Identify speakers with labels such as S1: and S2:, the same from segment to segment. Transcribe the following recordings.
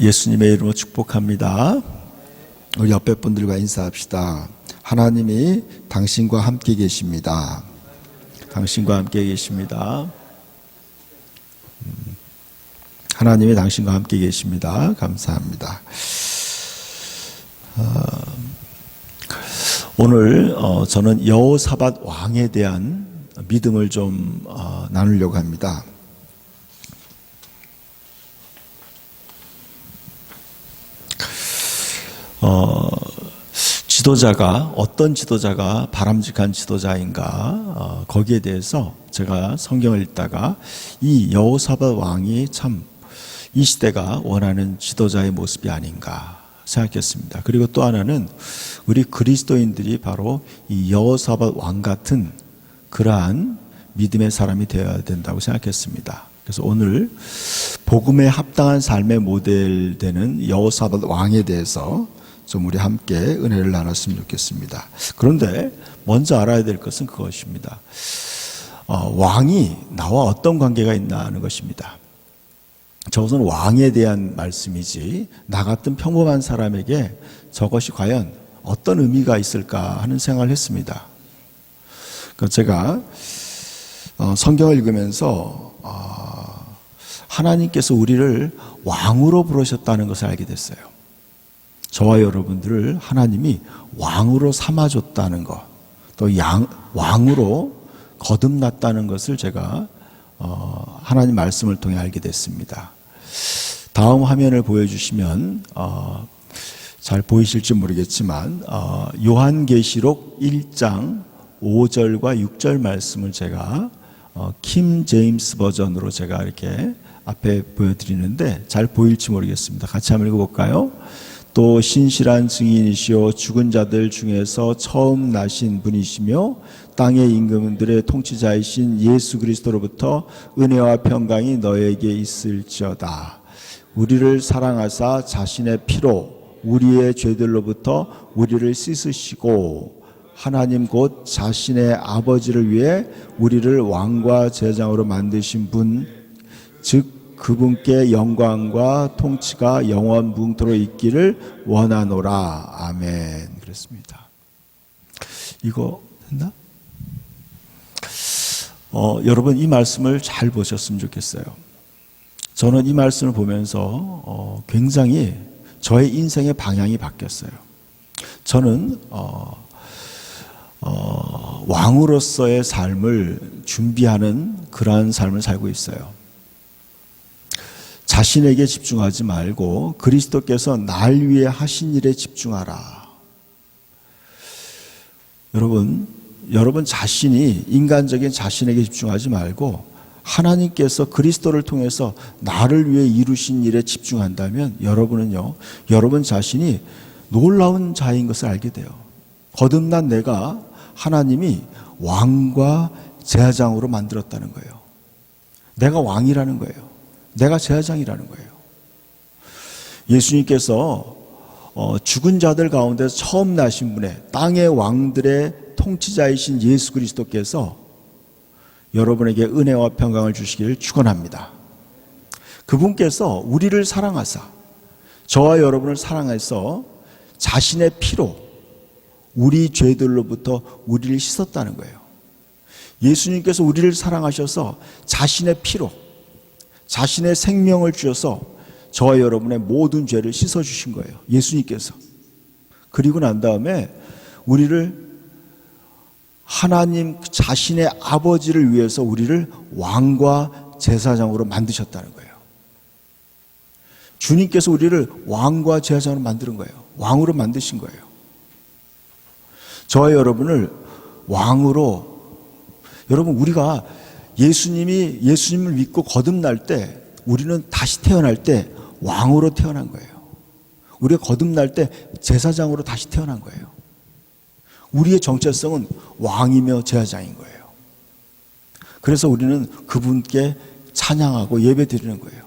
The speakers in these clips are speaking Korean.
S1: 예수님의 이름으로 축복합니다. 우리 옆에 분들과 인사합시다. 하나님이 당신과 함께 계십니다. 당신과 함께 계십니다. 하나님이 당신과 함께 계십니다. 감사합니다. 오늘 저는 여호사밧 왕에 대한 믿음을 좀 나누려고 합니다. 지도자가 어떤 지도자가 바람직한 지도자인가 거기에 대해서 제가 성경을 읽다가 이 여호사밧 왕이 참 이 시대가 원하는 지도자의 모습이 아닌가 생각했습니다. 그리고 또 하나는 우리 그리스도인들이 바로 이 여호사밧 왕 같은 그러한 믿음의 사람이 되어야 된다고 생각했습니다. 그래서 오늘 복음에 합당한 삶의 모델 되는 여호사밧 왕에 대해서 좀 우리 함께 은혜를 나눴으면 좋겠습니다. 그런데 먼저 알아야 될 것은 그것입니다. 왕이 나와 어떤 관계가 있나 하는 것입니다. 저것은 왕에 대한 말씀이지 나 같은 평범한 사람에게 저것이 과연 어떤 의미가 있을까 하는 생각을 했습니다. 제가 성경을 읽으면서 하나님께서 우리를 왕으로 부르셨다는 것을 알게 됐어요. 저와 여러분들을 하나님이 왕으로 삼아줬다는 것, 또 왕으로 거듭났다는 것을 제가 하나님 말씀을 통해 알게 됐습니다. 다음 화면을 보여주시면 잘 보이실지 모르겠지만 요한계시록 1장 5절과 6절 말씀을 제가 킴 제임스 버전으로 제가 이렇게 앞에 보여드리는데 잘 보일지 모르겠습니다. 같이 한번 읽어볼까요? 또 신실한 증인이시오 죽은 자들 중에서 처음 나신 분이시며 땅의 임금들의 통치자이신 예수 그리스도로부터 은혜와 평강이 너에게 있을지어다. 우리를 사랑하사 자신의 피로 우리의 죄들로부터 우리를 씻으시고 하나님 곧 자신의 아버지를 위해 우리를 왕과 제사장으로 만드신 분 즉 그분께 영광과 통치가 영원 무궁토록 있기를 원하노라. 아멘. 그렇습니다. 이거 됐나? 여러분 이 말씀을 잘 보셨으면 좋겠어요. 저는 이 말씀을 보면서 굉장히 저의 인생의 방향이 바뀌었어요. 저는 왕으로서의 삶을 준비하는 그러한 삶을 살고 있어요. 자신에게 집중하지 말고 그리스도께서 날 위해 하신 일에 집중하라. 여러분 자신이 인간적인 자신에게 집중하지 말고 하나님께서 그리스도를 통해서 나를 위해 이루신 일에 집중한다면 여러분은요, 여러분 자신이 놀라운 자인 것을 알게 돼요. 거듭난 내가 하나님이 왕과 제사장으로 만들었다는 거예요. 내가 왕이라는 거예요. 내가 제사장이라는 거예요. 예수님께서 죽은 자들 가운데서 처음 나신 분의 땅의 왕들의 통치자이신 예수 그리스도께서 여러분에게 은혜와 평강을 주시기를 축원합니다. 그분께서 우리를 사랑하사 저와 여러분을 사랑해서 자신의 피로 우리 죄들로부터 우리를 씻었다는 거예요. 예수님께서 우리를 사랑하셔서 자신의 피로 자신의 생명을 주셔서 저와 여러분의 모든 죄를 씻어주신 거예요. 예수님께서. 그리고 난 다음에 우리를 하나님 자신의 아버지를 위해서 우리를 왕과 제사장으로 만드셨다는 거예요. 주님께서 우리를 왕과 제사장으로 만드는 거예요. 왕으로 만드신 거예요. 저와 여러분을 왕으로, 여러분 우리가 예수님을 믿고 거듭날 때 우리는 다시 태어날 때 왕으로 태어난 거예요. 우리가 거듭날 때 제사장으로 다시 태어난 거예요. 우리의 정체성은 왕이며 제사장인 거예요. 그래서 우리는 그분께 찬양하고 예배 드리는 거예요.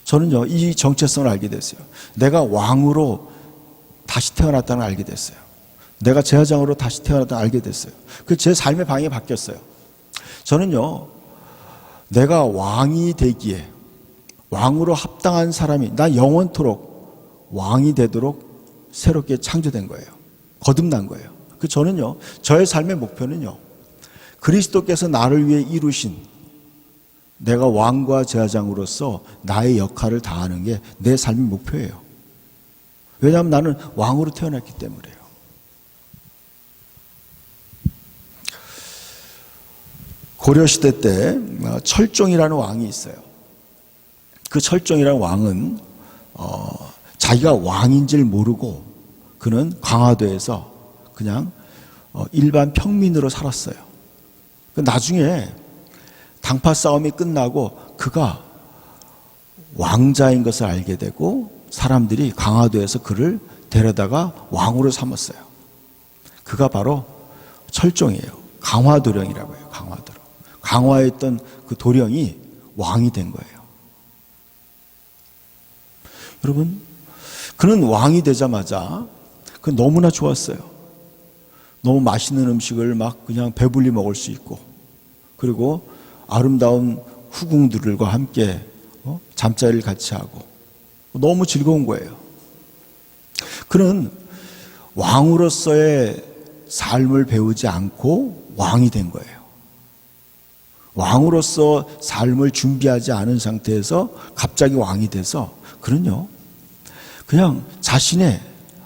S1: 저는요 이 정체성을 알게 됐어요. 내가 왕으로 다시 태어났다는 걸 알게 됐어요. 내가 제사장으로 다시 태어났다는 걸 알게 됐어요. 그 제 삶의 방향이 바뀌었어요. 저는요 내가 왕이 되기에 왕으로 합당한 사람이 나 영원토록 왕이 되도록 새롭게 창조된 거예요. 거듭난 거예요. 저는요, 저의 삶의 목표는요, 그리스도께서 나를 위해 이루신 내가 왕과 제사장으로서 나의 역할을 다하는 게 내 삶의 목표예요. 왜냐하면 나는 왕으로 태어났기 때문에요. 고려시대 때 철종이라는 왕이 있어요. 그 철종이라는 왕은 자기가 왕인 줄 모르고 그는 강화도에서 그냥 일반 평민으로 살았어요. 나중에 당파 싸움이 끝나고 그가 왕자인 것을 알게 되고 사람들이 강화도에서 그를 데려다가 왕으로 삼았어요. 그가 바로 철종이에요. 강화도령이라고 해요. 강화도령. 강화에 있던 그 도령이 왕이 된 거예요. 여러분, 그는 왕이 되자마자 그 너무나 좋았어요. 너무 맛있는 음식을 막 그냥 배불리 먹을 수 있고, 그리고 아름다운 후궁들과 함께 잠자리를 같이 하고 너무 즐거운 거예요. 그는 왕으로서의 삶을 배우지 않고 왕이 된 거예요. 왕으로서 삶을 준비하지 않은 상태에서 갑자기 왕이 돼서 그는요, 그냥 자신의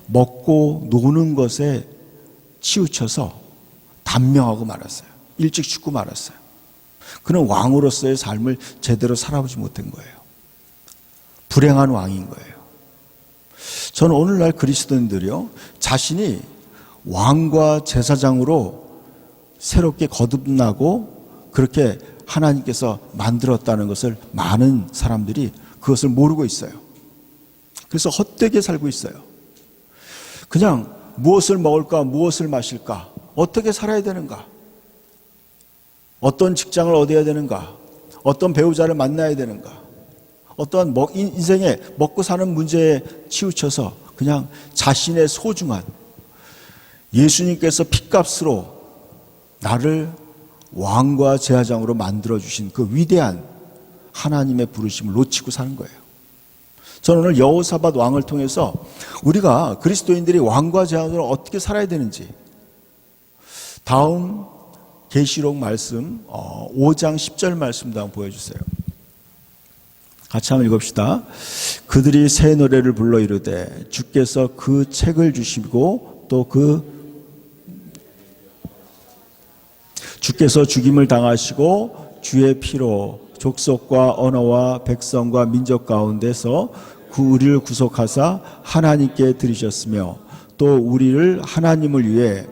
S1: 먹고 노는 것에 치우쳐서 단명하고 말았어요. 일찍 죽고 말았어요. 그는 왕으로서의 삶을 제대로 살아보지 못한 거예요. 불행한 왕인 거예요. 저는 오늘날 그리스도인들이요, 자신이 왕과 제사장으로 새롭게 거듭나고 그렇게 하나님께서 만들었다는 것을 많은 사람들이 그것을 모르고 있어요. 그래서 헛되게 살고 있어요. 그냥 무엇을 먹을까, 무엇을 마실까, 어떻게 살아야 되는가, 어떤 직장을 얻어야 되는가, 어떤 배우자를 만나야 되는가, 어떠한 인생에 먹고 사는 문제에 치우쳐서 그냥 자신의 소중한 예수님께서 핏값으로 나를 왕과 제사장으로 만들어주신 그 위대한 하나님의 부르심을 놓치고 사는 거예요. 저는 오늘 여호사밧 왕을 통해서 우리가 그리스도인들이 왕과 제사장으로 어떻게 살아야 되는지, 다음 계시록 말씀 5장 10절 말씀도 한번 보여주세요. 같이 한번 읽읍시다. 그들이 새 노래를 불러 이르되 주께서 그 책을 주시고 또 주께서 죽임을 당하시고 주의 피로 족속과 언어와 백성과 민족 가운데서 우리를 구속하사 하나님께 드리셨으며 또 우리를 하나님을 위해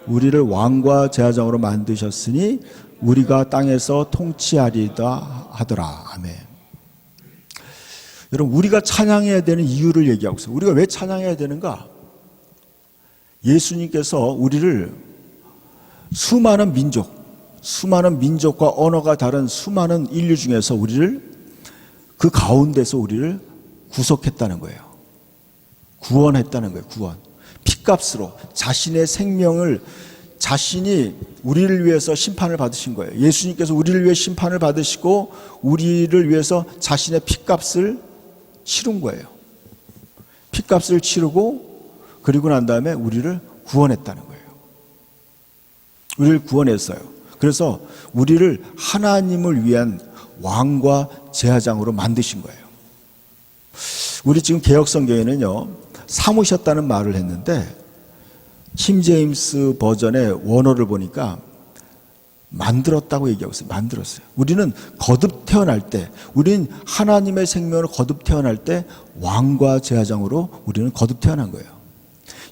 S1: 우리를 왕과 제사장으로 만드셨으니 우리가 땅에서 통치하리다 하더라. 아멘. 여러분, 우리가 찬양해야 되는 이유를 얘기하고 있어요. 우리가 왜 찬양해야 되는가? 예수님께서 우리를 수많은 민족과 언어가 다른 수많은 인류 중에서 우리를 그 가운데서 우리를 구속했다는 거예요. 구원했다는 거예요. 구원. 핏값으로 자신의 생명을 자신이 우리를 위해서 심판을 받으신 거예요. 예수님께서 우리를 위해 심판을 받으시고 우리를 위해서 자신의 핏값을 치른 거예요. 핏값을 치르고 그리고 난 다음에 우리를 구원했다는 거예요. 우리를 구원했어요. 그래서 우리를 하나님을 위한 왕과 제사장으로 만드신 거예요. 우리 지금 개혁성경에는요, 삼으셨다는 말을 했는데 킹제임스 버전의 원어를 보니까 만들었다고 얘기하고 있어요. 만들었어요. 우리는 거듭 태어날 때, 우리는 하나님의 생명으로 거듭 태어날 때 왕과 제사장으로 우리는 거듭 태어난 거예요.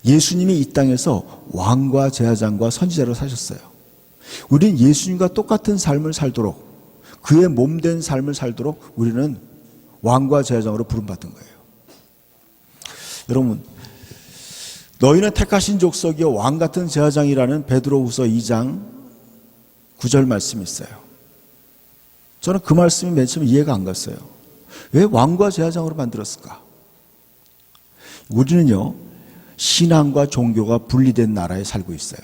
S1: 예수님이 이 땅에서 왕과 제사장과 선지자로 사셨어요. 우리는 예수님과 똑같은 삶을 살도록, 그의 몸된 삶을 살도록 우리는 왕과 제사장으로 부름받은 거예요. 여러분, 너희는 택하신 족속이요 왕 같은 제사장이라는 베드로후서 2장 9절 말씀이 있어요. 저는 그 말씀이 맨 처음 이해가 안 갔어요. 왜 왕과 제사장으로 만들었을까? 우리는요, 신앙과 종교가 분리된 나라에 살고 있어요.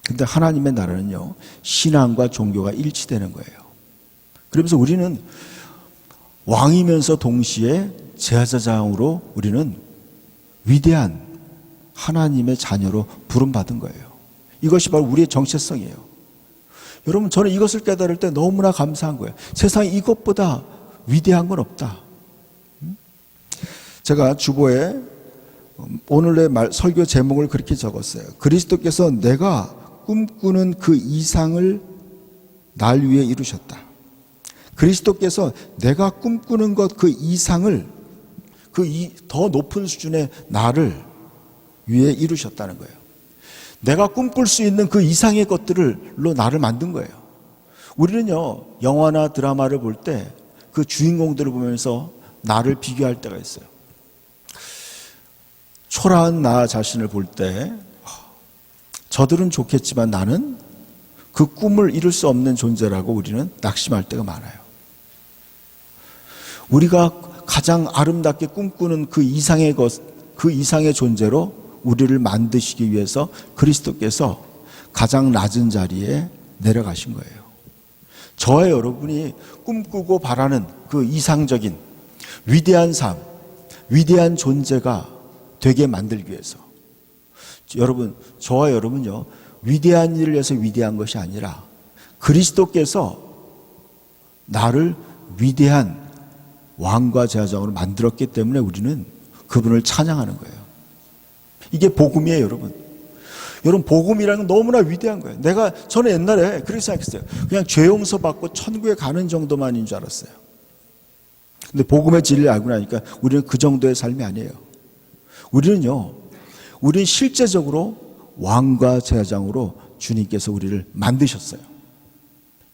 S1: 근데 하나님의 나라는요, 신앙과 종교가 일치되는 거예요. 그러면서 우리는 왕이면서 동시에 제사장으로 우리는 위대한 하나님의 자녀로 부름받은 거예요. 이것이 바로 우리의 정체성이에요. 여러분, 저는 이것을 깨달을 때 너무나 감사한 거예요. 세상에 이것보다 위대한 건 없다. 제가 주보에 오늘의 설교 제목을 그렇게 적었어요. 그리스도께서 내가 꿈꾸는 그 이상을 날 위해 이루셨다. 그리스도께서 내가 꿈꾸는 것 그 이상을 더 높은 수준의 나를 위해 이루셨다는 거예요. 내가 꿈꿀 수 있는 그 이상의 것들로 나를 만든 거예요. 우리는요, 영화나 드라마를 볼 때 그 주인공들을 보면서 나를 비교할 때가 있어요. 초라한 나 자신을 볼 때 저들은 좋겠지만 나는 그 꿈을 이룰 수 없는 존재라고 우리는 낙심할 때가 많아요. 우리가 가장 아름답게 꿈꾸는 그 이상의 그 이상의 존재로 우리를 만드시기 위해서 그리스도께서 가장 낮은 자리에 내려가신 거예요. 저와 여러분이 꿈꾸고 바라는 그 이상적인 위대한 삶, 위대한 존재가 되게 만들기 위해서, 여러분, 저와 여러분요, 위대한 일을 위해서 위대한 것이 아니라 그리스도께서 나를 위대한 왕과 제사장으로 만들었기 때문에 우리는 그분을 찬양하는 거예요. 이게 복음이에요, 여러분. 여러분, 복음이라는 건 너무나 위대한 거예요. 저는 옛날에 그렇게 생각했어요. 그냥 죄 용서 받고 천국에 가는 정도만인 줄 알았어요. 근데 복음의 진리를 알고 나니까 우리는 그 정도의 삶이 아니에요. 우리는 실제적으로 왕과 제사장으로 주님께서 우리를 만드셨어요.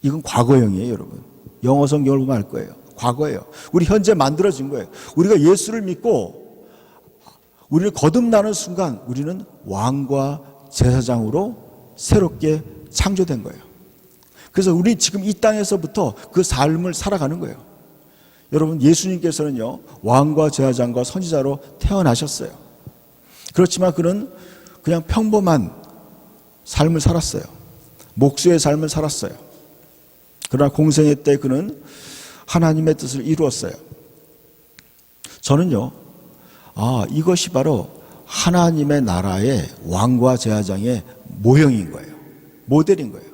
S1: 이건 과거형이에요, 여러분. 영어 성경을 보면 알 거예요. 과거예요. 우리 현재 만들어진 거예요. 우리가 예수를 믿고 우리를 거듭나는 순간 우리는 왕과 제사장으로 새롭게 창조된 거예요. 그래서 우리 지금 이 땅에서부터 그 삶을 살아가는 거예요. 여러분, 예수님께서는요, 왕과 제사장과 선지자로 태어나셨어요. 그렇지만 그는 그냥 평범한 삶을 살았어요. 목수의 삶을 살았어요. 그러나 공생애 때 그는 하나님의 뜻을 이루었어요. 저는요, 이것이 바로 하나님의 나라의 왕과 제사장의 모형인 거예요. 모델인 거예요.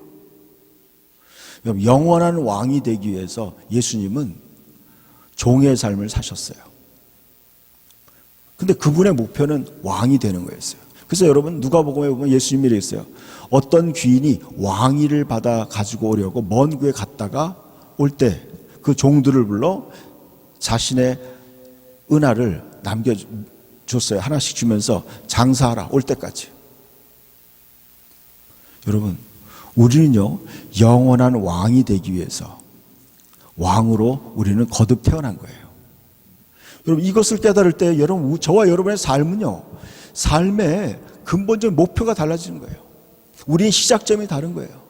S1: 영원한 왕이 되기 위해서 예수님은 종의 삶을 사셨어요. 근데 그분의 목표는 왕이 되는 거였어요. 그래서 여러분, 누가복음에 보면 예수님이 이랬어요. 어떤 귀인이 왕위를 받아 가지고 오려고 먼 구에 갔다가 올 때 그 종들을 불러 자신의 은하를 남겨줬어요. 하나씩 주면서 장사하라, 올 때까지. 여러분, 우리는요, 영원한 왕이 되기 위해서 왕으로 우리는 거듭 태어난 거예요. 여러분, 이것을 깨달을 때 여러분, 저와 여러분의 삶은요, 삶의 근본적인 목표가 달라지는 거예요. 우리의 시작점이 다른 거예요.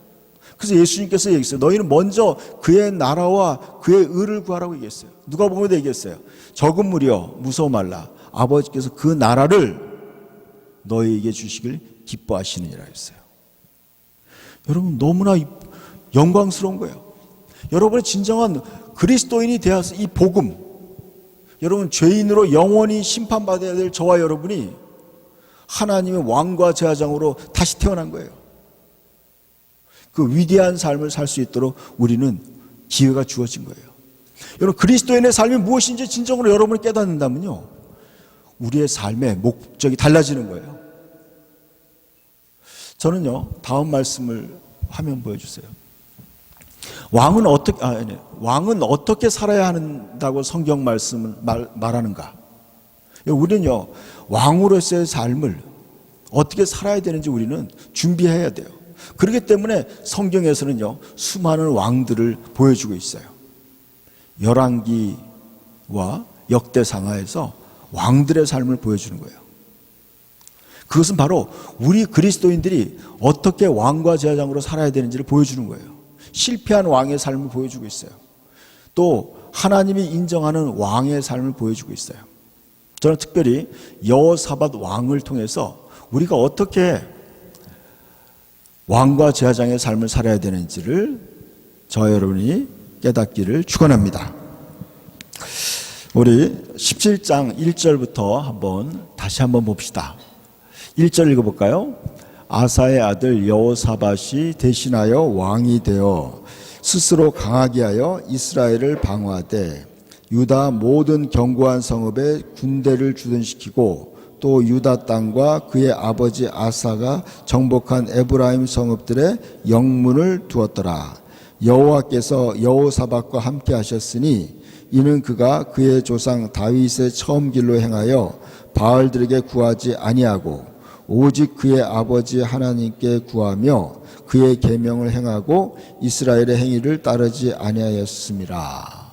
S1: 그래서 예수님께서 얘기했어요. 너희는 먼저 그의 나라와 그의 의를 구하라고 얘기했어요. 누가복음에도 얘기했어요. 적은 무리여 무서워 말라. 아버지께서 그 나라를 너희에게 주시길 기뻐하시느니라 했어요. 여러분, 너무나 영광스러운 거예요. 여러분의 진정한 그리스도인이 되어서 이 복음, 여러분, 죄인으로 영원히 심판받아야 될 저와 여러분이 하나님의 왕과 제사장으로 다시 태어난 거예요. 그 위대한 삶을 살 수 있도록 우리는 기회가 주어진 거예요. 여러분, 그리스도인의 삶이 무엇인지 진정으로 여러분이 깨닫는다면요, 우리의 삶의 목적이 달라지는 거예요. 저는요, 다음 말씀을 화면 보여주세요. 왕은 어떻게 살아야 한다고 성경 말씀을 말하는가? 우리는요, 왕으로서의 삶을 어떻게 살아야 되는지 우리는 준비해야 돼요. 그렇기 때문에 성경에서는요, 수많은 왕들을 보여주고 있어요. 열왕기와 역대상하에서 왕들의 삶을 보여주는 거예요. 그것은 바로 우리 그리스도인들이 어떻게 왕과 제사장으로 살아야 되는지를 보여주는 거예요. 실패한 왕의 삶을 보여주고 있어요. 또 하나님이 인정하는 왕의 삶을 보여주고 있어요. 저는 특별히 여호사밧 왕을 통해서 우리가 어떻게 왕과 제사장의 삶을 살아야 되는지를 저와 여러분이 깨닫기를 축원합니다. 우리 17장 1절부터 다시 한번 봅시다. 1절 읽어볼까요? 아사의 아들 여호사밧이 대신하여 왕이 되어 스스로 강하게 하여 이스라엘을 방어하되 유다 모든 견고한 성읍에 군대를 주둔시키고 또 유다 땅과 그의 아버지 아사가 정복한 에브라임 성읍들의 영문을 두었더라. 여호와께서 여호사밧과 함께 하셨으니 이는 그가 그의 조상 다윗의 처음 길로 행하여 바알들에게 구하지 아니하고 오직 그의 아버지 하나님께 구하며 그의 계명을 행하고 이스라엘의 행위를 따르지 아니하였습니다.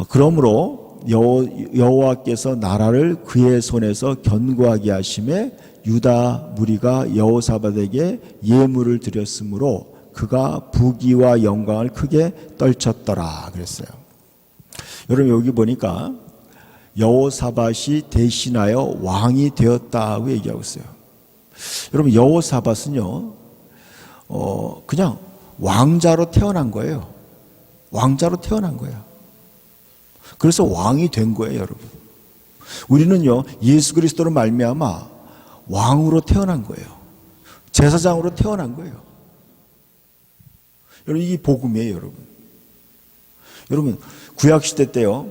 S1: 그러므로 여호와께서 나라를 그의 손에서 견고하게 하심에 유다 무리가 여호사밧에게 예물을 드렸으므로 그가 부귀와 영광을 크게 떨쳤더라 그랬어요. 여러분 여기 보니까 여호사밧이 대신하여 왕이 되었다고 얘기하고 있어요. 여러분 여호사밧은요 그냥 왕자로 태어난 거예요. 왕자로 태어난 거예요. 그래서 왕이 된 거예요, 여러분. 우리는요 예수 그리스도로 말미암아 왕으로 태어난 거예요. 제사장으로 태어난 거예요. 여러분 이 복음이에요, 여러분. 여러분 구약 시대 때요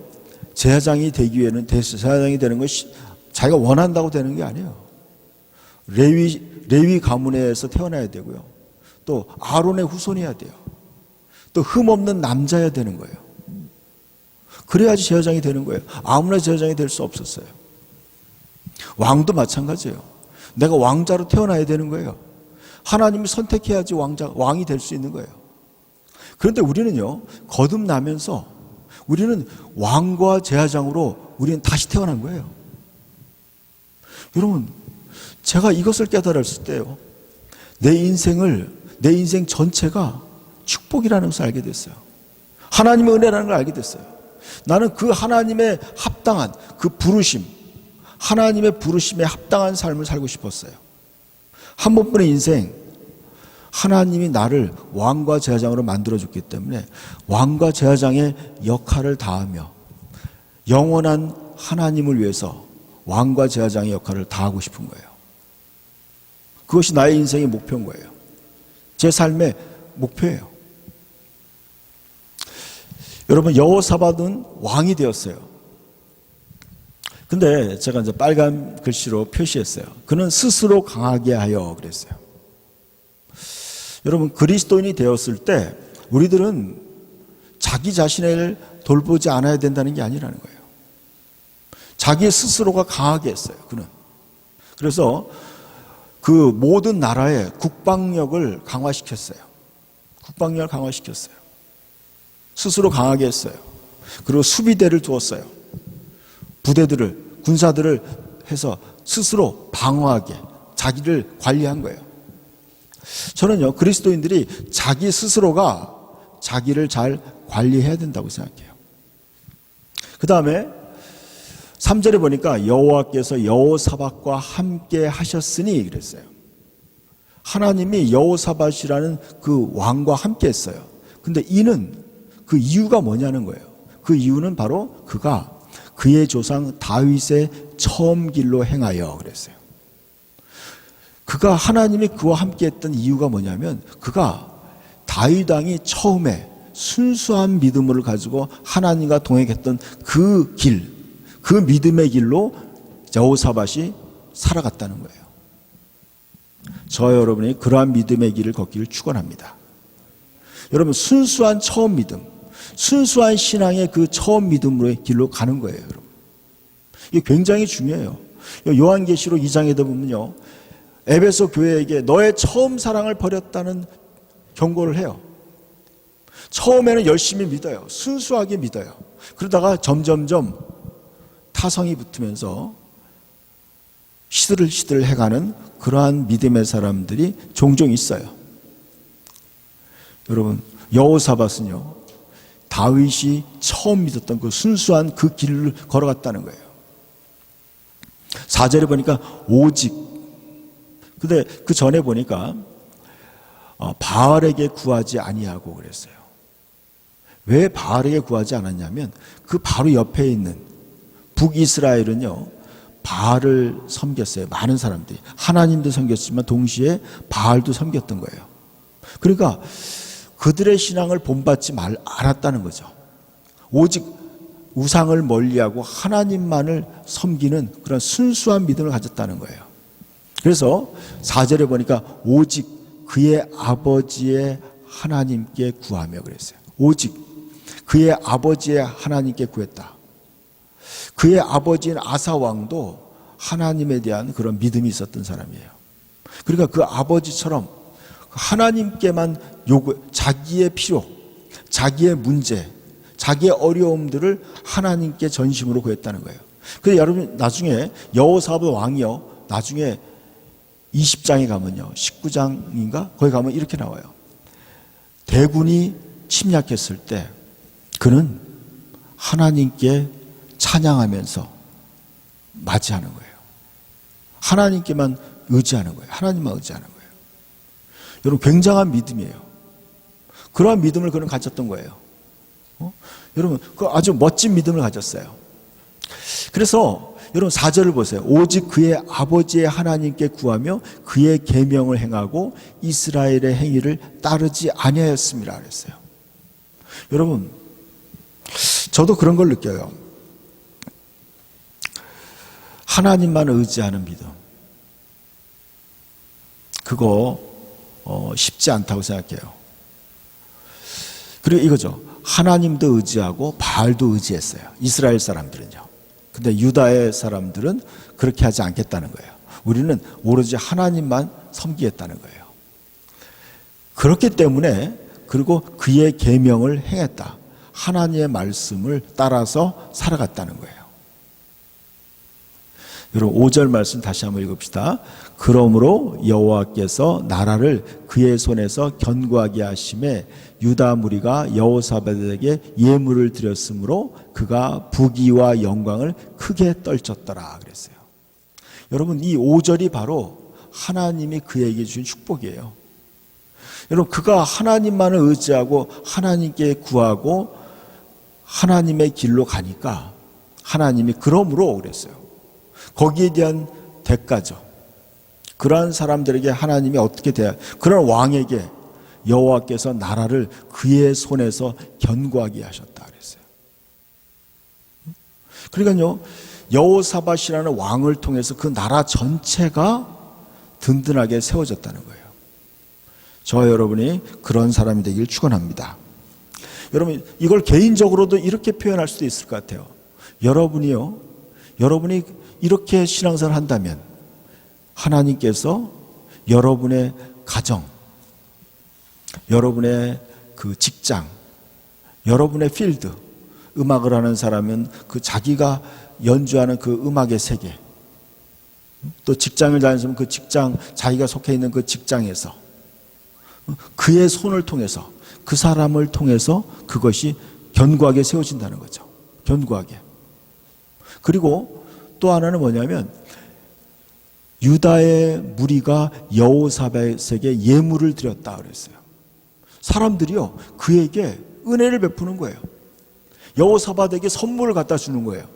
S1: 제사장이 되기 위해는 제사장이 되는 것이 자기가 원한다고 되는 게 아니에요. 레위 가문에서 태어나야 되고요. 또 아론의 후손이어야 돼요. 또 흠없는 남자여야 되는 거예요. 그래야지 제사장이 되는 거예요. 아무나 제사장이 될 수 없었어요. 왕도 마찬가지예요. 내가 왕자로 태어나야 되는 거예요. 하나님이 선택해야지 왕이 될 수 있는 거예요. 그런데 우리는요 거듭나면서 우리는 왕과 제사장으로 우리는 다시 태어난 거예요. 여러분 제가 이것을 깨달았을 때요 내 인생 전체가 축복이라는 것을 알게 됐어요. 하나님의 은혜라는 걸 알게 됐어요. 나는 그 하나님의 합당한 그 부르심, 하나님의 부르심에 합당한 삶을 살고 싶었어요. 한 번뿐의 인생, 하나님이 나를 왕과 제사장으로 만들어줬기 때문에 왕과 제사장의 역할을 다하며 영원한 하나님을 위해서 왕과 제사장의 역할을 다하고 싶은 거예요. 그것이 나의 인생의 목표인 거예요. 제 삶의 목표예요. 여러분 여호사밧은 왕이 되었어요. 근데 제가 이제 빨간 글씨로 표시했어요. 그는 스스로 강하게 하여 그랬어요. 여러분 그리스도인이 되었을 때 우리들은 자기 자신을 돌보지 않아야 된다는 게 아니라는 거예요. 자기 스스로가 강하게 했어요. 그는. 그래서 그 모든 나라의 국방력을 강화시켰어요. 국방력을 강화시켰어요. 스스로 강하게 했어요. 그리고 수비대를 두었어요. 부대들을, 군사들을 해서 스스로 방어하게 자기를 관리한 거예요. 저는요 그리스도인들이 자기 스스로가 자기를 잘 관리해야 된다고 생각해요. 그 다음에 3절에 보니까 여호와께서 여호사밧과 함께 하셨으니 그랬어요. 하나님이 여호사밧이라는 그 왕과 함께 했어요. 근데 이는 그 이유가 뭐냐는 거예요. 그 이유는 바로 그가 그의 조상 다윗의 처음 길로 행하여 그랬어요. 그가 하나님이 그와 함께 했던 이유가 뭐냐면 그가 다윗 왕이 처음에 순수한 믿음을 가지고 하나님과 동행했던 그 길, 그 믿음의 길로 여호사밧이 살아갔다는 거예요. 저와 여러분이 그러한 믿음의 길을 걷기를 축원합니다. 여러분 순수한 처음 믿음, 순수한 신앙의 그 처음 믿음으로의 길로 가는 거예요. 여러분. 이게 굉장히 중요해요. 요한계시록 2장에도 보면요. 에베소 교회에게 너의 처음 사랑을 버렸다는 경고를 해요. 처음에는 열심히 믿어요. 순수하게 믿어요. 그러다가 점점점 타성이 붙으면서 시들시들 해가는 그러한 믿음의 사람들이 종종 있어요. 여러분 여호사밧은요 다윗이 처음 믿었던 그 순수한 그 길을 걸어갔다는 거예요. 4절에 보니까 오직, 근데 그 전에 보니까 바알에게 구하지 아니하고 그랬어요. 왜 바알에게 구하지 않았냐면 그 바로 옆에 있는 북이스라엘은요, 바알을 섬겼어요. 많은 사람들이. 하나님도 섬겼지만 동시에 바알도 섬겼던 거예요. 그러니까 그들의 신앙을 본받지 않았다는 거죠. 오직 우상을 멀리하고 하나님만을 섬기는 그런 순수한 믿음을 가졌다는 거예요. 그래서 4절에 보니까 오직 그의 아버지의 하나님께 구하며 그랬어요. 오직 그의 아버지의 하나님께 구했다. 그의 아버지인 아사 왕도 하나님에 대한 그런 믿음이 있었던 사람이에요. 그러니까 그 아버지처럼 하나님께만 자기의 필요, 자기의 문제, 자기의 어려움들을 하나님께 전심으로 구했다는 거예요. 그래서 여러분 나중에 여호사밧 왕이요, 나중에 20장에 가면요, 19장인가 거기 가면 이렇게 나와요. 대군이 침략했을 때 그는 하나님께 찬양하면서 맞이하는 거예요. 하나님께만 의지하는 거예요. 하나님만 의지하는 거예요. 여러분 굉장한 믿음이에요. 그러한 믿음을 그는 가졌던 거예요. 여러분 그 아주 멋진 믿음을 가졌어요. 그래서 여러분 4절을 보세요. 오직 그의 아버지의 하나님께 구하며 그의 계명을 행하고 이스라엘의 행위를 따르지 아니하였음이라 그랬어요. 여러분 저도 그런 걸 느껴요. 하나님만 의지하는 믿음, 그거 쉽지 않다고 생각해요. 그리고 이거죠. 하나님도 의지하고 바알도 의지했어요. 이스라엘 사람들은요. 근데 유다의 사람들은 그렇게 하지 않겠다는 거예요. 우리는 오로지 하나님만 섬기겠다는 거예요. 그렇기 때문에 그리고 그의 계명을 행했다. 하나님의 말씀을 따라서 살아갔다는 거예요. 여러분 5절 말씀 다시 한번 읽읍시다. 그러므로 여호와께서 나라를 그의 손에서 견고하게 하심에 유다 무리가 여호사밧에게 예물을 드렸으므로 그가 부귀와 영광을 크게 떨쳤더라 그랬어요. 여러분 이 5절이 바로 하나님이 그에게 주신 축복이에요. 여러분 그가 하나님만을 의지하고 하나님께 구하고 하나님의 길로 가니까 하나님이 그러므로 그랬어요. 거기에 대한 대가죠. 그러한 사람들에게 하나님이 어떻게 그런 왕에게 여호와께서 나라를 그의 손에서 견고하게 하셨다 그랬어요. 그러니까요, 여호사밧이라는 왕을 통해서 그 나라 전체가 든든하게 세워졌다는 거예요. 저와 여러분이 그런 사람이 되길 축원합니다. 여러분 이걸 개인적으로도 이렇게 표현할 수도 있을 것 같아요. 여러분이 이렇게 신앙생활을 한다면 하나님께서 여러분의 가정, 여러분의 그 직장, 여러분의 필드, 음악을 하는 사람은 그 자기가 연주하는 그 음악의 세계, 또 직장을 다니는 그 직장, 자기가 속해 있는 그 직장에서 그의 손을 통해서, 그 사람을 통해서 그것이 견고하게 세워진다는 거죠. 견고하게. 그리고 또 하나는 뭐냐면 유다의 무리가 여호사밧에게 예물을 드렸다 그랬어요. 사람들이요 그에게 은혜를 베푸는 거예요. 여호사밧에게 선물을 갖다 주는 거예요.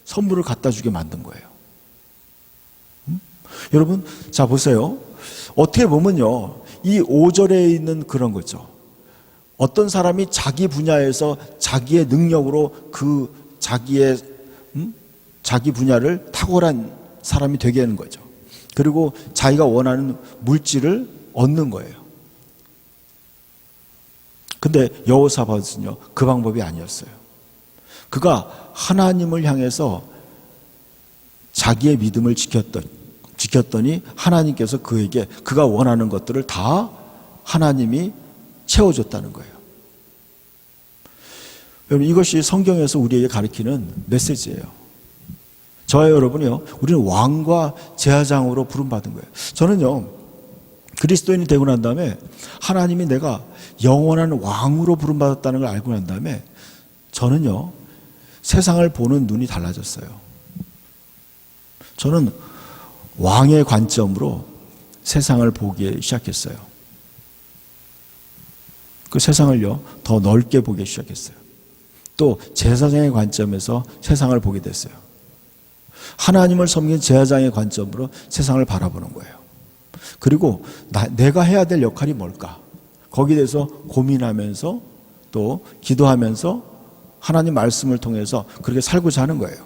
S1: 선물을 갖다 주게 만든 거예요. 여러분 자 보세요. 어떻게 보면요 이 5절에 있는 그런 거죠. 어떤 사람이 자기 분야에서 자기의 능력으로 그 자기 분야를 탁월한 사람이 되게 하는 거죠. 그리고 자기가 원하는 물질을 얻는 거예요. 근데 여호사밧은요 그 방법이 아니었어요. 그가 하나님을 향해서 자기의 믿음을 지켰더니 하나님께서 그에게 그가 원하는 것들을 다 하나님이 채워줬다는 거예요. 여러분 이것이 성경에서 우리에게 가르치는 메시지예요. 저와 여러분이요 우리는 왕과 제사장으로 부름받은 거예요. 저는요 그리스도인이 되고 난 다음에 하나님이 내가 영원한 왕으로 부름받았다는 걸 알고 난 다음에 저는요 세상을 보는 눈이 달라졌어요. 저는 왕의 관점으로 세상을 보기 시작했어요. 그 세상을요 더 넓게 보기 시작했어요. 또 제사장의 관점에서 세상을 보게 됐어요. 하나님을 섬긴 제사장의 관점으로 세상을 바라보는 거예요. 그리고 내가 해야 될 역할이 뭘까? 거기에 대해서 고민하면서 또 기도하면서 하나님 말씀을 통해서 그렇게 살고자 하는 거예요.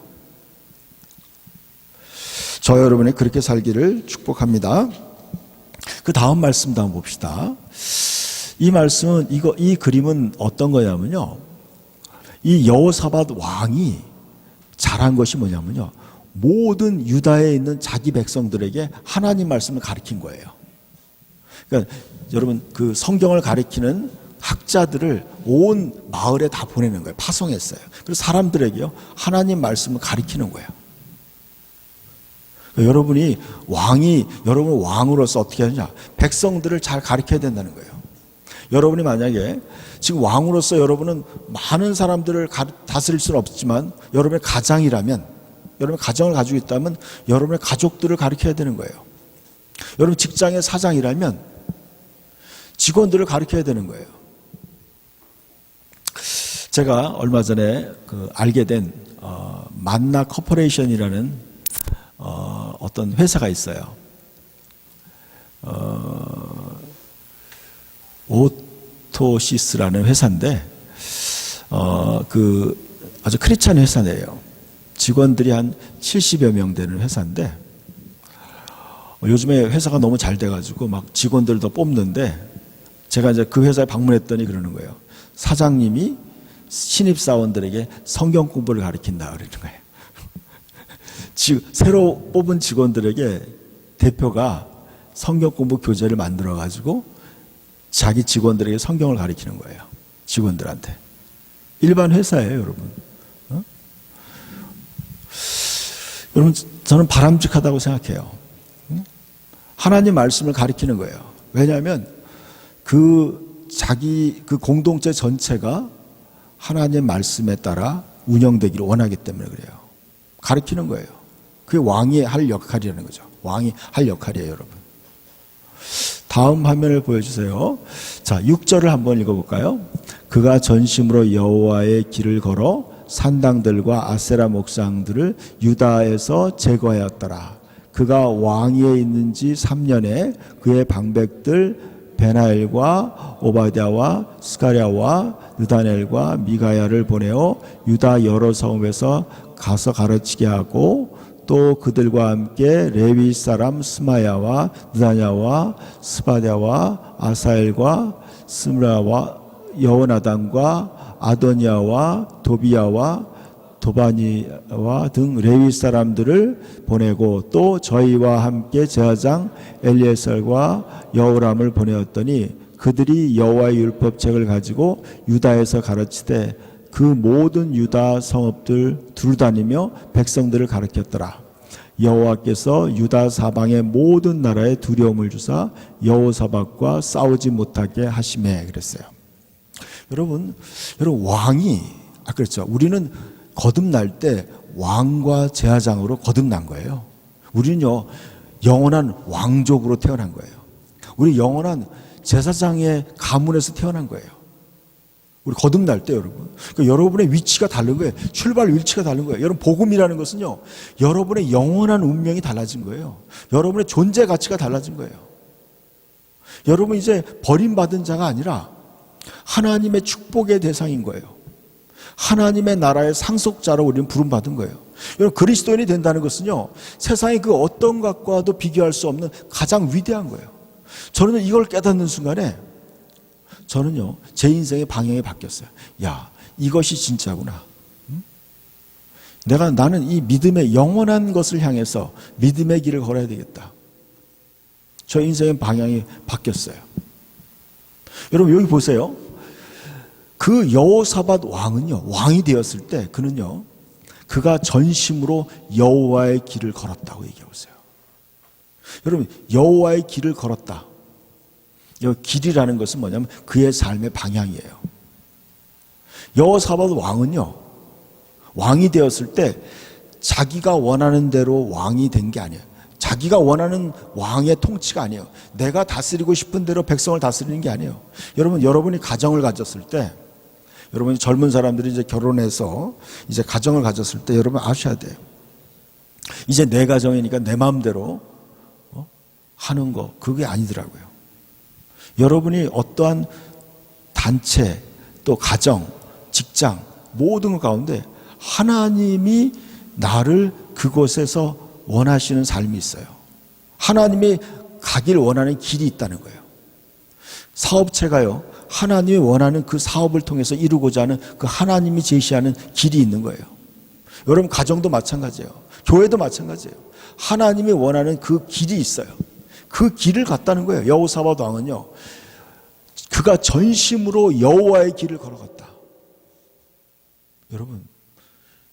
S1: 저 여러분이 그렇게 살기를 축복합니다. 그 다음 말씀도 한번 봅시다. 이 말씀은 이 그림은 어떤 거냐면요. 이 여호사밧 왕이 잘한 것이 뭐냐면요. 모든 유다에 있는 자기 백성들에게 하나님 말씀을 가르친 거예요. 그러니까 여러분 그 성경을 가르치는 학자들을 온 마을에 다 보내는 거예요. 파송했어요. 그래서 사람들에게요 하나님 말씀을 가르치는 거예요. 여러분 왕으로서 어떻게 하느냐? 백성들을 잘 가르쳐야 된다는 거예요. 여러분이 만약에 지금 왕으로서 여러분은 많은 사람들을 다스릴 수는 없지만 여러분의 가장이라면, 여러분의 가정을 가지고 있다면 여러분의 가족들을 가르쳐야 되는 거예요. 여러분 직장의 사장이라면 직원들을 가르쳐야 되는 거예요. 제가 얼마 전에 알게 된 만나 커퍼레이션이라는 어떤 회사가 있어요. 오토시스라는 회사인데 아주 크리스찬 회사네요. 직원들이 한 70여 명 되는 회사인데 요즘에 회사가 너무 잘 돼가지고 막 직원들도 뽑는데 제가 이제 그 회사에 방문했더니 그러는 거예요. 사장님이 신입사원들에게 성경 공부를 가르친다 그러는 거예요. 새로 뽑은 직원들에게 대표가 성경 공부 교재를 만들어가지고 자기 직원들에게 성경을 가르치는 거예요. 직원들한테. 일반 회사예요, 여러분. 여러분, 저는 바람직하다고 생각해요. 하나님 말씀을 가르치는 거예요. 왜냐하면 그 공동체 전체가 하나님 말씀에 따라 운영되기를 원하기 때문에 그래요. 가르치는 거예요. 그게 왕이 할 역할이라는 거죠. 왕이 할 역할이에요, 여러분. 다음 화면을 보여주세요. 자, 6절을 한번 읽어볼까요? 그가 전심으로 여호와의 길을 걸어 산당들과 아세라 목상들을 유다에서 제거하였더라. 그가 왕위에 있는 지 3년에 그의 방백들 베나엘과 오바댜와 스가랴와 느다넬과 미가야를 보내어 유다 여러 성읍에서 가서 가르치게 하고 또 그들과 함께 레위 사람 스마야와 느다냐와 스바랴와 아사엘과 스므라와 여호나단과 아도니아와 도비야와 도바니와 등 레위 사람들을 보내고 또 저희와 함께 제사장 엘리에셀과 여호람을 보내었더니 그들이 여호와의 율법책을 가지고 유다에서 가르치되 그 모든 유다 성읍들 두루다니며 백성들을 가르쳤더라. 여호와께서 유다 사방의 모든 나라에 두려움을 주사 여호사밧과 싸우지 못하게 하시매 그랬어요. 여러분 왕이 그렇죠. 우리는 거듭날 때 왕과 제사장으로 거듭난 거예요. 우리는요 영원한 왕족으로 태어난 거예요. 우리 영원한 제사장의 가문에서 태어난 거예요. 우리 거듭날 때 여러분. 그러니까 여러분의 위치가 다른 거예요. 출발 위치가 다른 거예요. 여러분 복음이라는 것은요. 여러분의 영원한 운명이 달라진 거예요. 여러분의 존재 가치가 달라진 거예요. 여러분 이제 버림받은 자가 아니라 하나님의 축복의 대상인 거예요. 하나님의 나라의 상속자로 우리는 부름받은 거예요. 여러분 그리스도인이 된다는 것은요. 세상의 그 어떤 것과도 비교할 수 없는 가장 위대한 거예요. 저는 이걸 깨닫는 순간에 저는요 제 인생의 방향이 바뀌었어요. 야 이것이 진짜구나. 나는 이 믿음의 영원한 것을 향해서 믿음의 길을 걸어야 되겠다. 저 인생의 방향이 바뀌었어요. 여러분 여기 보세요. 그 여호사밧 왕은요 왕이 되었을 때 그는요 그가 전심으로 여호와의 길을 걸었다고 얘기하고 있어요. 여러분 여호와의 길을 걸었다. 이 길이라는 것은 뭐냐면 그의 삶의 방향이에요. 여호사밧 왕은요 왕이 되었을 때 자기가 원하는 대로 왕이 된 게 아니에요. 자기가 원하는 왕의 통치가 아니에요. 내가 다스리고 싶은 대로 백성을 다스리는 게 아니에요. 여러분, 여러분이 가정을 가졌을 때, 여러분이 젊은 사람들이 이제 결혼해서 이제 가정을 가졌을 때 여러분 아셔야 돼요. 이제 내 가정이니까 내 마음대로 하는 거, 그게 아니더라고요. 여러분이 어떠한 단체, 또 가정, 직장, 모든 것 가운데 하나님이 나를 그곳에서 원하시는 삶이 있어요. 하나님이 가길 원하는 길이 있다는 거예요. 사업체가요, 하나님이 원하는 그 사업을 통해서 이루고자 하는 그 하나님이 제시하는 길이 있는 거예요. 여러분 가정도 마찬가지예요. 교회도 마찬가지예요. 하나님이 원하는 그 길이 있어요. 그 길을 갔다는 거예요. 여호사밧 왕은요, 그가 전심으로 여호와의 길을 걸어갔다.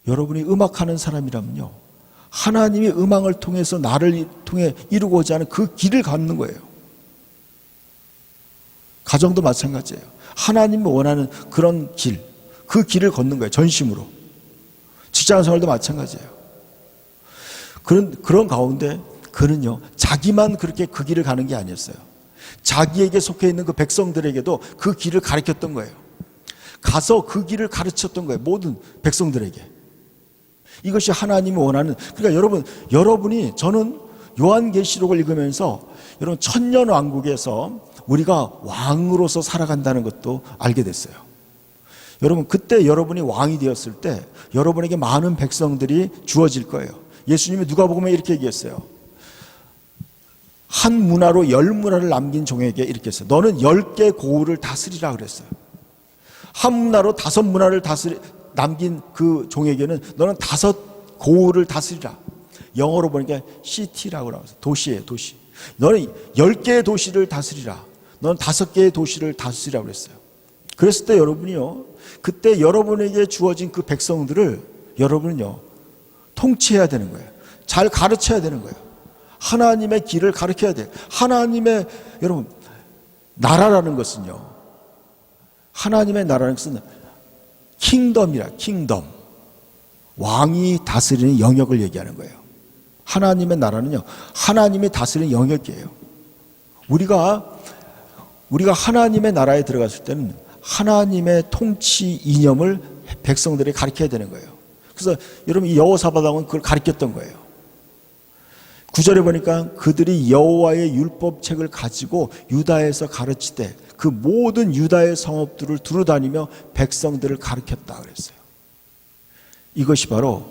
S1: 여러분이 음악하는 사람이라면요, 하나님이 음악을 통해서 나를 통해 이루고자 하는 그 길을 갖는 거예요. 가정도 마찬가지예요. 하나님이 원하는 그런 길, 그 길을 걷는 거예요. 전심으로. 직장생활도 마찬가지예요. 그런 가운데 그는요, 자기만 그렇게 그 길을 가는 게 아니었어요. 자기에게 속해 있는 그 백성들에게도 그 길을 가르쳤던 거예요. 가서 그 길을 가르쳤던 거예요. 모든 백성들에게. 이것이 하나님이 원하는, 그러니까 여러분이, 저는 요한계시록을 읽으면서 여러분 천년왕국에서 우리가 왕으로서 살아간다는 것도 알게 됐어요. 여러분, 그때 여러분이 왕이 되었을 때 여러분에게 많은 백성들이 주어질 거예요. 예수님이 누가복음에 이렇게 얘기했어요. 한 문화로 10문화를 남긴 종에게 이렇게 했어요. 너는 10개 고을을 다스리라 그랬어요. 한 문화로 5문화를 남긴 그 종에게는 너는 5 고을을 다스리라. 영어로 보니까 시티라고 나와서 도시예요, 도시. 너는 10개의 도시를 다스리라. 너는 5개의 도시를 다스리라고 그랬어요. 그랬을 때 여러분이요, 그때 여러분에게 주어진 그 백성들을 여러분은요, 통치해야 되는 거예요. 잘 가르쳐야 되는 거예요. 하나님의 길을 가르쳐야 돼요. 하나님의, 여러분, 나라라는 것은요, 하나님의 나라는 것은 킹덤이라, 킹덤. 왕이 다스리는 영역을 얘기하는 거예요. 하나님의 나라는요, 하나님이 다스리는 영역이에요. 우리가 하나님의 나라에 들어갔을 때는 하나님의 통치 이념을 백성들이 가르쳐야 되는 거예요. 그래서 여러분, 이 여호사밧 왕은 그걸 가르쳤던 거예요. 9절에 보니까 그들이 여호와의 율법책을 가지고 유다에서 가르치되 그 모든 유다의 성읍들을 두루다니며 백성들을 가르쳤다 그랬어요. 이것이 바로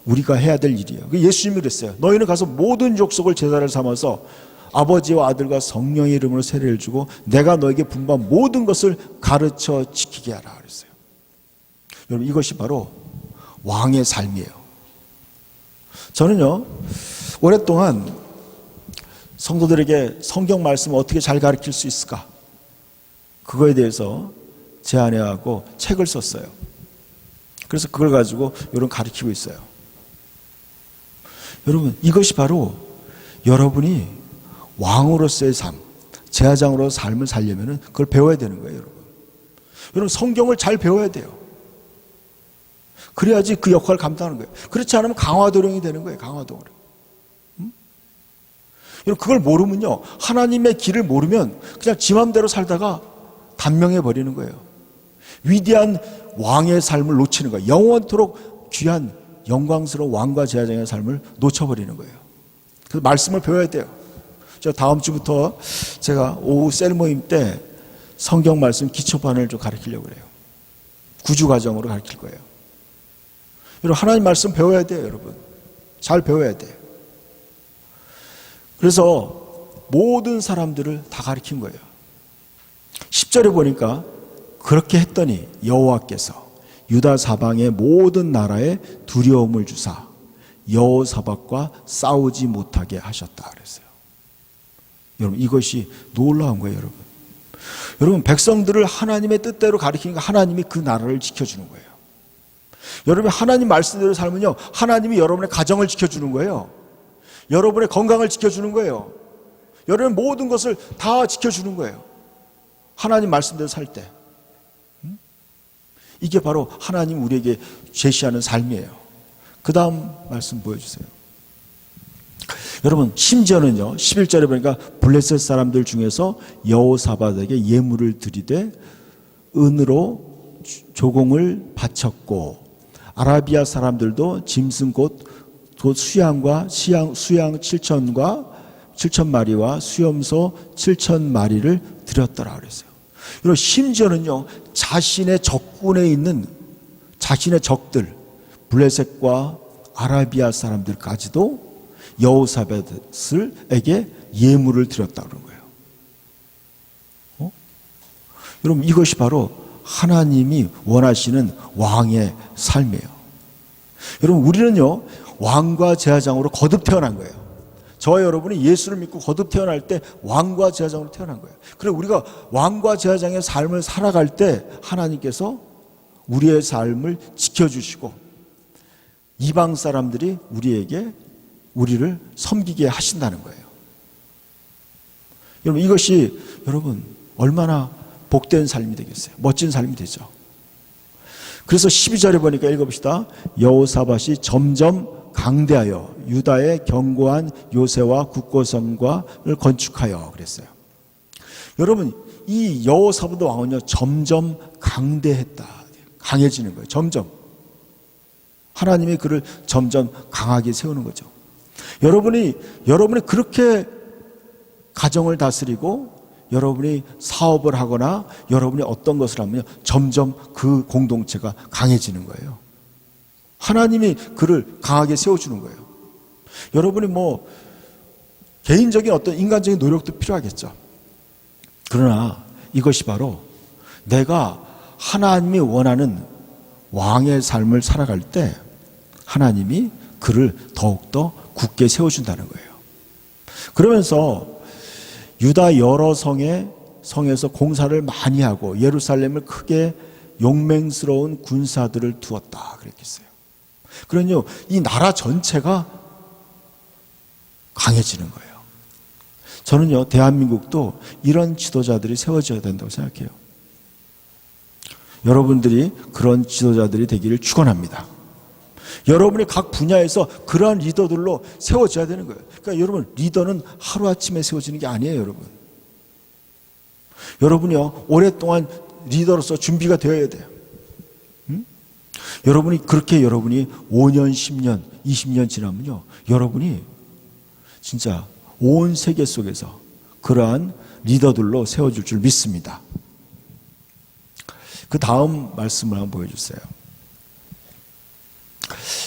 S1: 우리가 해야 될 일이에요. 예수님이 그랬어요. 너희는 가서 모든 족속을 제자를 삼아서 아버지와 아들과 성령의 이름으로 세례를 주고 내가 너에게 분부한 모든 것을 가르쳐 지키게 하라 그랬어요. 여러분, 이것이 바로 왕의 삶이에요. 저는요, 오랫동안 성도들에게 성경 말씀을 어떻게 잘 가르칠 수 있을까, 그거에 대해서 제 아내하고 책을 썼어요. 그래서 그걸 가지고 여러분 가르치고 있어요. 여러분, 이것이 바로 여러분이 왕으로서의 삶, 제사장으로서 삶을 살려면 그걸 배워야 되는 거예요. 여러분 성경을 잘 배워야 돼요. 그래야지 그 역할을 감당하는 거예요. 그렇지 않으면 강화도령이 되는 거예요. 강화도령. 여러분, 그걸 모르면요, 하나님의 길을 모르면 그냥 지 맘대로 살다가 단명해 버리는 거예요. 위대한 왕의 삶을 놓치는 거예요. 영원토록 귀한 영광스러운 왕과 제사장의 삶을 놓쳐버리는 거예요. 그래서 말씀을 배워야 돼요. 저 다음 주부터 제가 오후 셀 모임 때 성경 말씀 기초반을 좀 가르치려고 그래요. 구주 과정으로 가르칠 거예요. 여러분, 하나님 말씀 배워야 돼요. 여러분, 잘 배워야 돼요. 그래서 모든 사람들을 다 가르친 거예요. 10절에 보니까 그렇게 했더니 여호와께서 유다 사방의 모든 나라에 두려움을 주사 여호사밧과 싸우지 못하게 하셨다 그랬어요. 여러분, 이것이 놀라운 거예요. 여러분, 백성들을 하나님의 뜻대로 가리키니까 하나님이 그 나라를 지켜주는 거예요. 여러분, 하나님 말씀대로 살면요, 하나님이 여러분의 가정을 지켜주는 거예요. 여러분의 건강을 지켜주는 거예요. 여러분의 모든 것을 다 지켜주는 거예요. 하나님 말씀대로 살 때. 이게 바로 하나님 우리에게 제시하는 삶이에요. 그 다음 말씀 보여주세요. 여러분 심지어는요 11절에 보니까 블레셋 사람들 중에서 여호사밧에게 예물을 드리되 은으로 조공을 바쳤고 아라비아 사람들도 짐승 곧 수양과 수양 7천 마리와 수염소 7천 마리를 드렸더라 그랬어요. 여러분 심지어는요 자신의 적군에 있는 자신의 적들 블레셋과 아라비아 사람들까지도 여호사밧에게 예물을 드렸다 그런 거예요. 여러분 이것이 바로 하나님이 원하시는 왕의 삶이에요. 여러분 우리는요 왕과 제사장으로 거듭 태어난 거예요. 저와 여러분이 예수를 믿고 거듭 태어날 때 왕과 제사장으로 태어난 거예요. 그래서 우리가 왕과 제사장의 삶을 살아갈 때 하나님께서 우리의 삶을 지켜주시고 이방 사람들이 우리를 섬기게 하신다는 거예요. 여러분 이것이 여러분 얼마나 복된 삶이 되겠어요. 멋진 삶이 되죠. 그래서 12절에 보니까 읽어봅시다. 여호사밧이 점점 강대하여 유다의 견고한 요새와 굳고성과를 건축하여 그랬어요. 여러분 이 여호사밧 왕은요 점점 강대했다. 강해지는 거예요. 점점 하나님이 그를 점점 강하게 세우는 거죠. 여러분이 그렇게 가정을 다스리고 여러분이 사업을 하거나 여러분이 어떤 것을 하면 점점 그 공동체가 강해지는 거예요. 하나님이 그를 강하게 세워주는 거예요. 여러분이 개인적인 어떤 인간적인 노력도 필요하겠죠. 그러나 이것이 바로 내가 하나님이 원하는 왕의 삶을 살아갈 때 하나님이 그를 더욱더 굳게 세워준다는 거예요. 그러면서 유다 여러 성에서 공사를 많이 하고 예루살렘을 크게 용맹스러운 군사들을 두었다 그랬겠어요. 그러니까 이 나라 전체가 강해지는 거예요. 저는요 대한민국도 이런 지도자들이 세워져야 된다고 생각해요. 여러분들이 그런 지도자들이 되기를 축원합니다. 여러분이 각 분야에서 그러한 리더들로 세워져야 되는 거예요. 그러니까 여러분 리더는 하루아침에 세워지는 게 아니에요. 여러분이요 오랫동안 리더로서 준비가 되어야 돼요. 여러분이 5년, 10년, 20년 지나면요 여러분이 진짜 온 세계 속에서 그러한 리더들로 세워질 줄 믿습니다. 그 다음 말씀을 한번 보여주세요.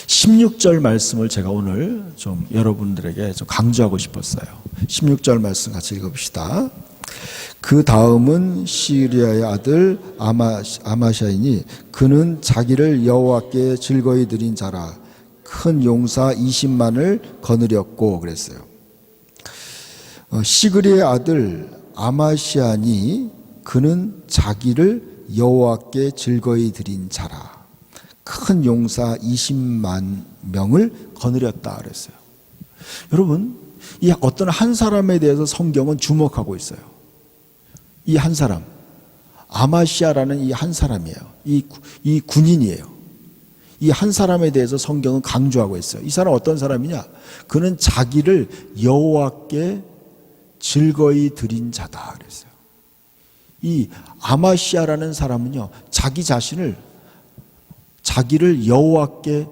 S1: 16절 말씀을 제가 오늘 좀 여러분들에게 좀 강조하고 싶었어요. 16절 말씀 같이 읽어봅시다. 그 다음은 시리아의 아들 아마샤이니 그는 자기를 여호와께 즐거이 드린 자라 큰 용사 20만을 거느렸고 그랬어요. 시그리의 아들 아마시아니 그는 자기를 여호와께 즐거이 드린 자라 큰 용사 20만 명을 거느렸다 그랬어요. 여러분 이 어떤 한 사람에 대해서 성경은 주목하고 있어요. 이 한 사람 아마시아라는 이 한 사람이에요. 이 군인이에요. 이 한 사람에 대해서 성경은 강조하고 있어요. 이 사람 어떤 사람이냐? 그는 자기를 여호와께 즐거이 드린 자다 그랬어요. 이 아마시아라는 사람은요 자기를 여호와께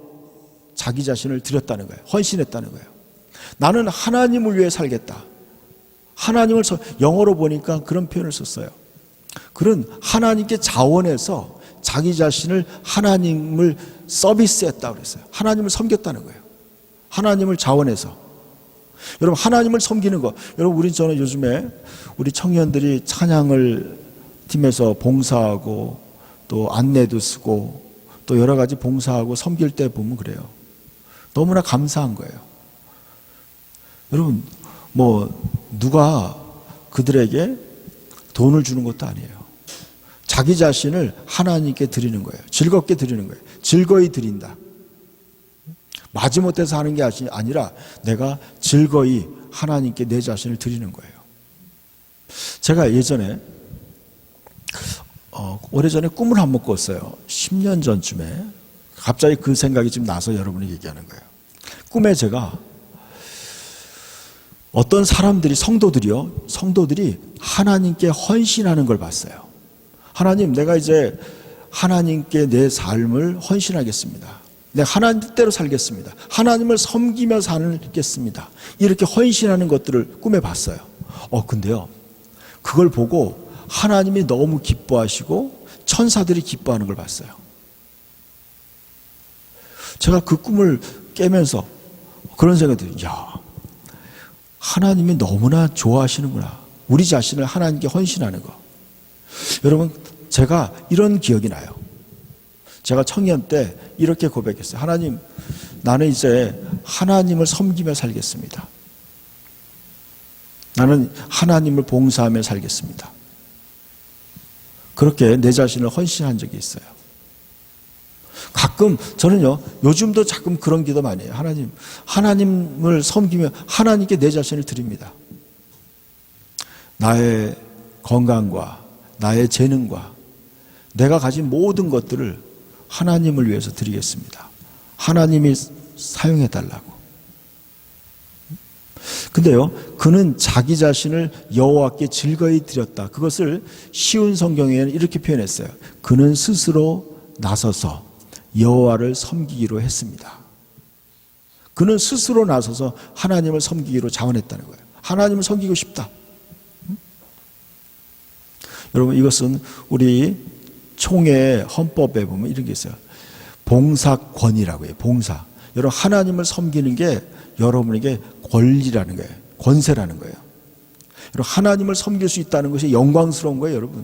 S1: 자기 자신을 드렸다는 거예요. 헌신했다는 거예요. 나는 하나님을 위해 살겠다. 하나님을 영어로 보니까 그런 표현을 썼어요. 그는 하나님께 자원해서 자기 자신을 하나님을 서비스했다 그랬어요. 하나님을 섬겼다는 거예요. 하나님을 자원해서. 여러분 하나님을 섬기는 거. 여러분 저는 요즘에 우리 청년들이 찬양을 팀에서 봉사하고 또 안내도 쓰고 또 여러 가지 봉사하고 섬길 때 보면 그래요. 너무나 감사한 거예요. 여러분 누가 그들에게 돈을 주는 것도 아니에요. 자기 자신을 하나님께 드리는 거예요. 즐겁게 드리는 거예요. 즐거이 드린다. 마지못해서 하는 게 아니라 내가 즐거이 하나님께 내 자신을 드리는 거예요. 제가 예전에 오래전에 꿈을 한번 꿨어요. 10년 전쯤에 갑자기 그 생각이 지금 나서 여러분이 얘기하는 거예요. 꿈에 제가 어떤 사람들이 성도들이 하나님께 헌신하는 걸 봤어요. 하나님, 내가 이제 하나님께 내 삶을 헌신하겠습니다. 내가 하나님 뜻대로 살겠습니다. 하나님을 섬기며 살겠습니다. 이렇게 헌신하는 것들을 꿈에 봤어요. 근데요, 그걸 보고 하나님이 너무 기뻐하시고 천사들이 기뻐하는 걸 봤어요. 제가 그 꿈을 깨면서 그런 생각이 들어요. 야, 하나님이 너무나 좋아하시는구나. 우리 자신을 하나님께 헌신하는 거. 여러분, 제가 이런 기억이 나요. 제가 청년 때 이렇게 고백했어요. 하나님, 나는 이제 하나님을 섬기며 살겠습니다. 나는 하나님을 봉사하며 살겠습니다. 그렇게 내 자신을 헌신한 적이 있어요. 가끔 저는요, 요즘도 가끔 그런 기도 많이 해요. 하나님을 섬기며 하나님께 내 자신을 드립니다. 나의 건강과 나의 재능과 내가 가진 모든 것들을 하나님을 위해서 드리겠습니다. 하나님이 사용해 달라고. 근데요, 그는 자기 자신을 여호와께 즐거이 드렸다. 그것을 쉬운 성경에는 이렇게 표현했어요. 그는 스스로 나서서 여호와를 섬기기로 했습니다. 그는 스스로 나서서 하나님을 섬기기로 자원했다는 거예요. 하나님을 섬기고 싶다. 여러분, 이것은 우리 총회 헌법에 보면 이런 게 있어요. 봉사권이라고 해요. 봉사. 여러분, 하나님을 섬기는 게 여러분에게 권리라는 거예요. 권세라는 거예요. 여러분, 하나님을 섬길 수 있다는 것이 영광스러운 거예요, 여러분.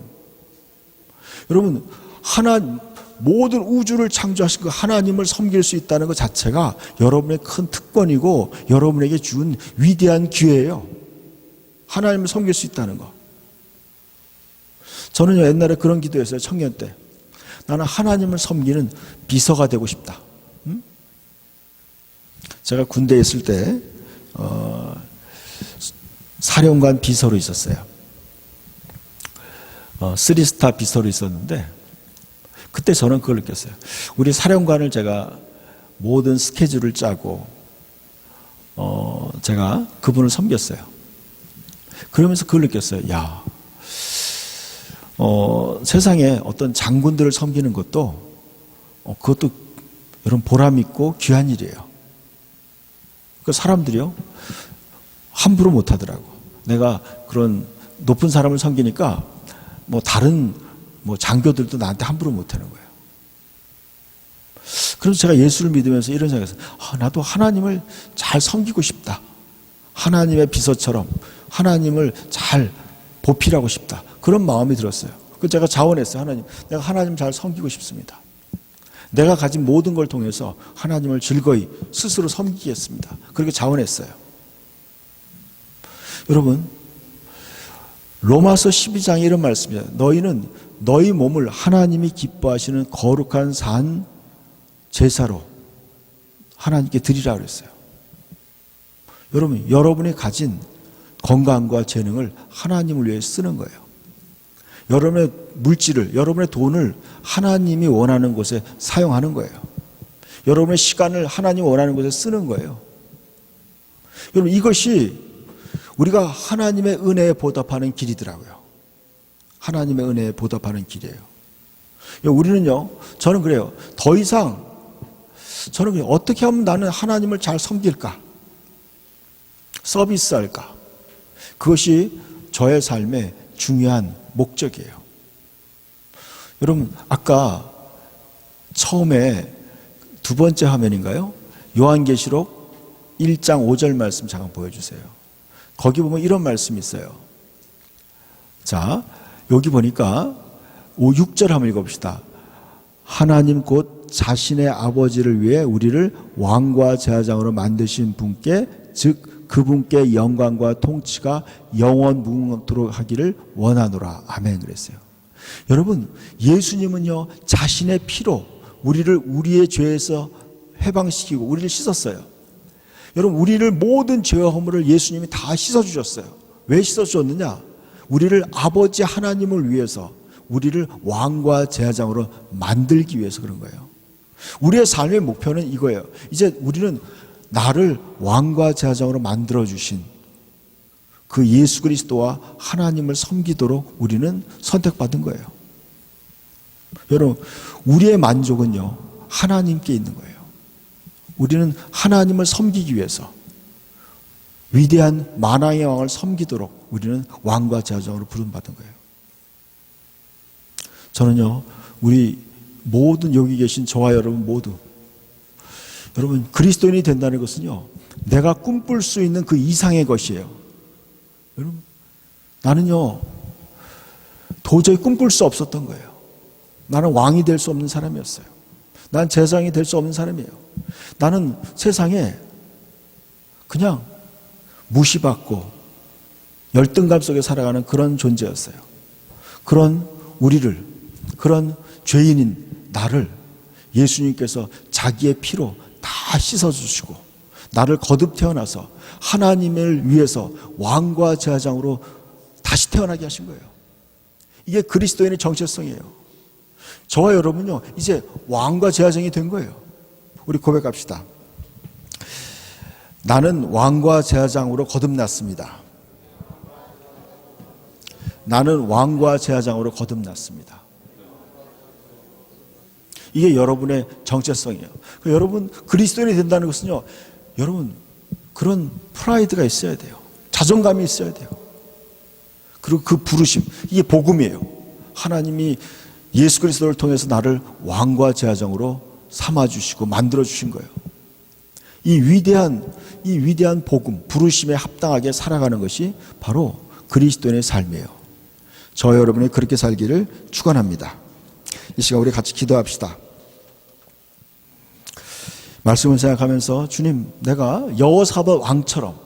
S1: 여러분, 모든 우주를 창조하신 그 하나님을 섬길 수 있다는 것 자체가 여러분의 큰 특권이고 여러분에게 준 위대한 기회예요. 하나님을 섬길 수 있다는 거. 저는 옛날에 그런 기도했어요. 청년 때. 나는 하나님을 섬기는 비서가 되고 싶다. 제가 군대에 있을 때 사령관 비서로 있었어요. 3스타 비서로 있었는데 그때 저는 그걸 느꼈어요. 우리 사령관을 제가 모든 스케줄을 짜고 제가 그분을 섬겼어요. 그러면서 그걸 느꼈어요. 야, 세상에 어떤 장군들을 섬기는 것도 그것도 여러분 보람 있고 귀한 일이에요. 그 사람들이요 함부로 못 하더라고. 내가 그런 높은 사람을 섬기니까 다른 장교들도 나한테 함부로 못 하는 거예요. 그래서 제가 예수를 믿으면서 이런 생각을 했어요. 나도 하나님을 잘 섬기고 싶다. 하나님의 비서처럼 하나님을 잘 보필하고 싶다. 그런 마음이 들었어요. 그래서 제가 자원했어요. 하나님, 내가 하나님 잘 섬기고 싶습니다. 내가 가진 모든 걸 통해서 하나님을 즐거이 스스로 섬기겠습니다. 그렇게 자원했어요. 여러분, 로마서 12장에 이런 말씀이에요. 너희는 너희 몸을 하나님이 기뻐하시는 거룩한 산 제사로 하나님께 드리라 그랬어요. 여러분, 여러분이 가진 건강과 재능을 하나님을 위해 쓰는 거예요. 여러분의 물질을, 여러분의 돈을 하나님이 원하는 곳에 사용하는 거예요. 여러분의 시간을 하나님이 원하는 곳에 쓰는 거예요. 여러분, 이것이 우리가 하나님의 은혜에 보답하는 길이더라고요. 하나님의 은혜에 보답하는 길이에요. 우리는요, 저는 그래요. 더 이상 저는 그래요. 어떻게 하면 나는 하나님을 잘 섬길까? 서비스할까? 그것이 저의 삶의 중요한 목적이에요. 여러분, 아까 처음에 두 번째 화면인가요? 요한계시록 1장 5절 말씀 잠깐 보여주세요. 거기 보면 이런 말씀이 있어요. 자, 여기 보니까 6절 한번 읽어봅시다. 하나님 곧 자신의 아버지를 위해 우리를 왕과 제사장으로 만드신 분께, 즉 그분께 영광과 통치가 영원 무궁토록 하기를 원하노라. 아멘. 그랬어요. 여러분, 예수님은요 자신의 피로 우리를 우리의 죄에서 해방시키고 우리를 씻었어요. 여러분, 우리를 모든 죄와 허물을 예수님이 다 씻어주셨어요. 왜 씻어주셨느냐? 우리를 아버지 하나님을 위해서, 우리를 왕과 제사장으로 만들기 위해서 그런 거예요. 우리의 삶의 목표는 이거예요. 이제 우리는 나를 왕과 제사장으로 만들어주신 그 예수 그리스도와 하나님을 섬기도록 우리는 선택받은 거예요. 여러분, 우리의 만족은요, 하나님께 있는 거예요. 우리는 하나님을 섬기기 위해서 위대한 만왕의 왕을 섬기도록 우리는 왕과 제사장으로 부름받은 거예요. 저는요, 우리 모든 여기 계신 저와 여러분 모두, 여러분, 그리스도인이 된다는 것은요, 내가 꿈꿀 수 있는 그 이상의 것이에요. 여러분, 나는요, 도저히 꿈꿀 수 없었던 거예요. 나는 왕이 될 수 없는 사람이었어요. 난 제사장이 될 수 없는 사람이에요. 나는 세상에 그냥 무시받고 열등감 속에 살아가는 그런 존재였어요. 그런 우리를, 그런 죄인인 나를 예수님께서 자기의 피로 다 씻어주시고 나를 거듭 태어나서 하나님을 위해서 왕과 제사장으로 다시 태어나게 하신 거예요. 이게 그리스도인의 정체성이에요. 저와 여러분요, 이제 왕과 제사장이 된 거예요. 우리 고백합시다. 나는 왕과 제사장으로 거듭났습니다. 나는 왕과 제사장으로 거듭났습니다. 이게 여러분의 정체성이에요. 여러분, 그리스도인이 된다는 것은요, 여러분, 그런 프라이드가 있어야 돼요. 자존감이 있어야 돼요. 그리고 그 부르심, 이게 복음이에요. 하나님이 예수 그리스도를 통해서 나를 왕과 제사장으로 삼아주시고 만들어주신 거예요. 이 위대한 복음, 부르심에 합당하게 살아가는 것이 바로 그리스도인의 삶이에요. 저 여러분이 그렇게 살기를 축원합니다. 이 시간 우리 같이 기도합시다. 말씀을 생각하면서 주님, 내가 여호사밧 왕처럼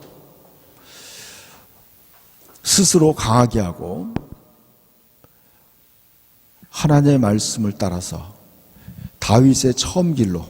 S1: 스스로 강하게 하고 하나님의 말씀을 따라서 다윗의 처음 길로